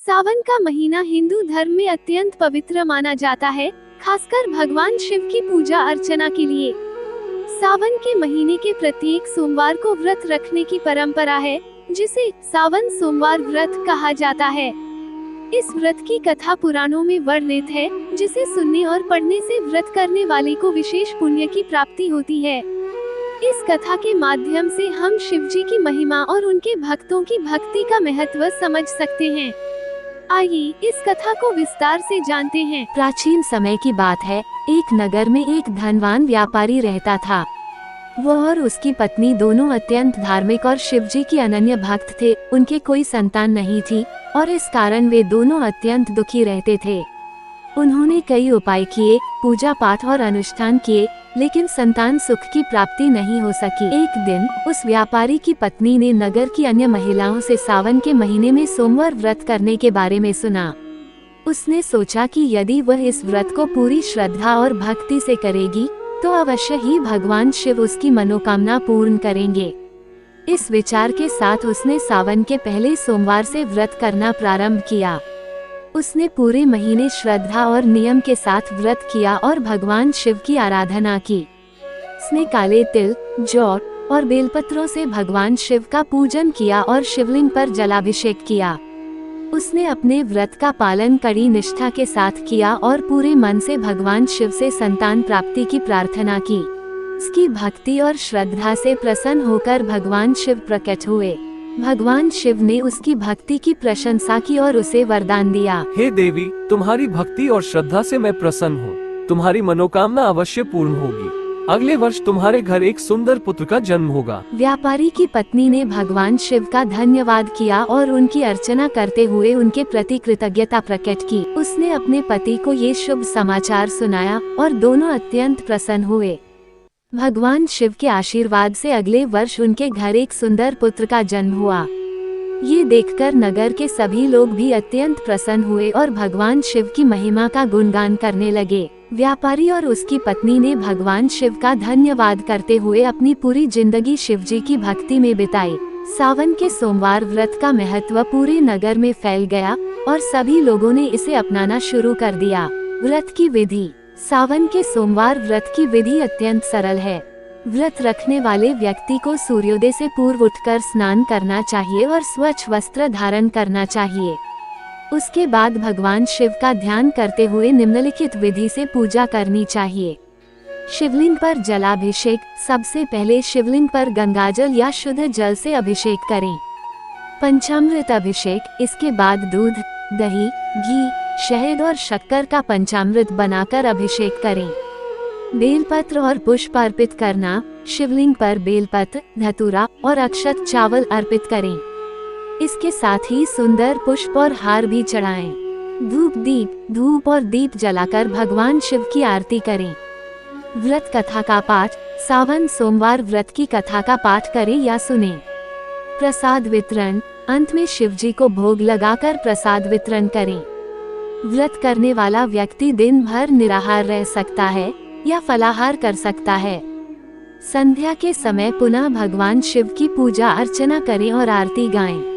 सावन का महीना हिंदू धर्म में अत्यंत पवित्र माना जाता है, खासकर भगवान शिव की पूजा अर्चना के लिए। सावन के महीने के प्रत्येक सोमवार को व्रत रखने की परंपरा है, जिसे सावन सोमवार व्रत कहा जाता है। इस व्रत की कथा पुराणों में वर्णित है, जिसे सुनने और पढ़ने से व्रत करने वाले को विशेष पुण्य की प्राप्ति होती है। इस कथा के माध्यम से हम शिव जी की महिमा और उनके भक्तों की भक्ति का महत्व समझ सकते हैं। आइए इस कथा को विस्तार से जानते हैं। प्राचीन समय की बात है। एक नगर में एक धनवान व्यापारी रहता था। वह और उसकी पत्नी दोनों अत्यंत धार्मिक और शिव जी की अनन्य भक्त थे। उनके कोई संतान नहीं थी और इस कारण वे दोनों अत्यंत दुखी रहते थे। उन्होंने कई उपाय किए, पूजा पाठ और अनुष्ठान किए, लेकिन संतान सुख की प्राप्ति नहीं हो सकी। एक दिन उस व्यापारी की पत्नी ने नगर की अन्य महिलाओं से सावन के महीने में सोमवार व्रत करने के बारे में सुना। उसने सोचा कि यदि वह इस व्रत को पूरी श्रद्धा और भक्ति से करेगी, तो अवश्य ही भगवान शिव उसकी मनोकामना पूर्ण करेंगे। इस विचार के साथ उसने सावन के पहले सोमवार से व्रत करना प्रारंभ किया। उसने पूरे महीने श्रद्धा और नियम के साथ व्रत किया और भगवान शिव की आराधना की। उसने काले तिल, जौ और बेलपत्रों से भगवान शिव का पूजन किया और शिवलिंग पर जलाभिषेक किया। उसने अपने व्रत का पालन कड़ी निष्ठा के साथ किया और पूरे मन से भगवान शिव से संतान प्राप्ति की प्रार्थना की। उसकी भक्ति और श्रद्धा से प्रसन्न होकर भगवान शिव प्रकट हुए। भगवान शिव ने उसकी भक्ति की प्रशंसा की और उसे वरदान दिया। हे देवी, तुम्हारी भक्ति और श्रद्धा से मैं प्रसन्न हूँ। तुम्हारी मनोकामना अवश्य पूर्ण होगी। अगले वर्ष तुम्हारे घर एक सुंदर पुत्र का जन्म होगा। व्यापारी की पत्नी ने भगवान शिव का धन्यवाद किया और उनकी अर्चना करते हुए उनके प्रति कृतज्ञता प्रकट की। उसने अपने पति को ये शुभ समाचार सुनाया और दोनों अत्यंत प्रसन्न हुए। भगवान शिव के आशीर्वाद से अगले वर्ष उनके घर एक सुंदर पुत्र का जन्म हुआ। ये देखकर नगर के सभी लोग भी अत्यंत प्रसन्न हुए और भगवान शिव की महिमा का गुणगान करने लगे। व्यापारी और उसकी पत्नी ने भगवान शिव का धन्यवाद करते हुए अपनी पूरी जिंदगी शिव जी की भक्ति में बिताई। सावन के सोमवार व्रत का महत्व पूरे नगर में फैल गया और सभी लोगों ने इसे अपनाना शुरू कर दिया। व्रत की विधि। सावन के सोमवार व्रत की विधि अत्यंत सरल है। व्रत रखने वाले व्यक्ति को सूर्योदय से पूर्व उठकर स्नान करना चाहिए और स्वच्छ वस्त्र धारण करना चाहिए। उसके बाद भगवान शिव का ध्यान करते हुए निम्नलिखित विधि से पूजा करनी चाहिए। शिवलिंग पर जलाभिषेक। सबसे पहले शिवलिंग पर गंगाजल या शुद्ध जल से अभिषेक करें। पंचामृत अभिषेक। इसके बाद दूध, दही, घी, शहद और शक्कर का पंचामृत बनाकर अभिषेक करें। बेलपत्र और पुष्प अर्पित करना। शिवलिंग पर बेलपत्र, धतूरा और अक्षत चावल अर्पित करें। इसके साथ ही सुंदर पुष्प और हार भी चढ़ाएं। धूप और दीप जलाकर भगवान शिव की आरती करें। व्रत कथा का पाठ। सावन सोमवार व्रत की कथा का पाठ करें या सुनें। प्रसाद वितरण। अंत में शिव जी को भोग लगाकर प्रसाद वितरण करें। व्रत करने वाला व्यक्ति दिन भर निराहार रह सकता है या फलाहार कर सकता है। संध्या के समय पुनः भगवान शिव की पूजा अर्चना करें और आरती गाएं।